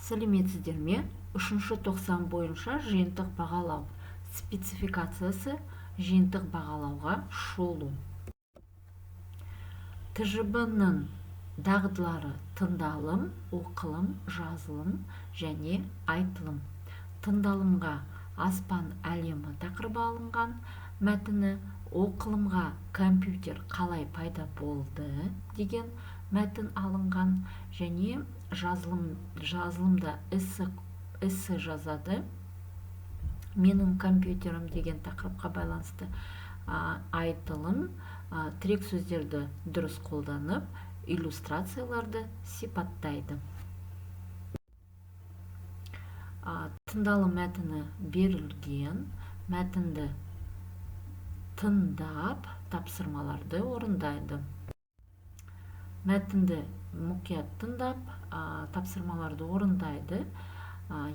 Сәлеметсіздер ме? 3-ші тоқсан бойынша жиынтық бағалау спецификациясы жиынтық бағалауға шолу. ТЖБ-ның дағдылары тыңдалым, оқылым, жазылым және айтылым. Тыңдалымға аспан әлемі тақырыбы алынған, мәтіні оқылымға компьютер қалай пайда болды деген мәтін алынған, және жазылымда эссе жазады. Менің компьютерім деген тақырыпқа байланысты айтылым тірек сөздерді дұрыс қолданып, иллюстрацияларды сипаттайды. Тыңдалым мәтіні берілген, мәтінді тыңдап, тапсырмаларды орындайды. Мәтінді мұқият тыңдап, тапсырмаларды орындайды.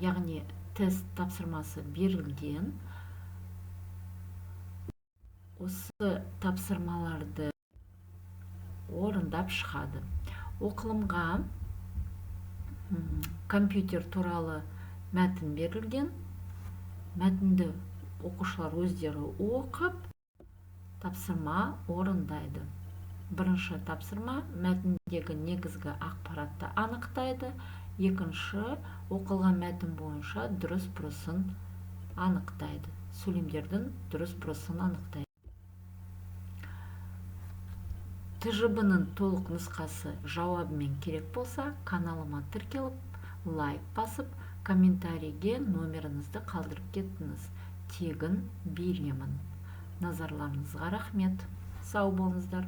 Яғни тест тапсырмасы берілген. Осы тапсырмаларды орындап шығады. Оқылымға компьютер туралы мәтін берілген. Мәтінді оқушылар өздері оқып, тапсырма орындайды. Бірінші тапсырма мәтіндегі негізгі ақпаратты анықтайды. Екінші оқылған мәтін бойынша дұрыс-бұрысын анықтайды. Сөйлемдердің дұрыс-бұрысын анықтайды. ТЖБ-ның толық нұсқасы жауабымен керек болса, каналыма тіркеліп, лайк басып, комментарийге номеріңізді қалдырып кеттіңіз. Тегін беремін. Назарларыңызға рахмет. Сау болыңыздар.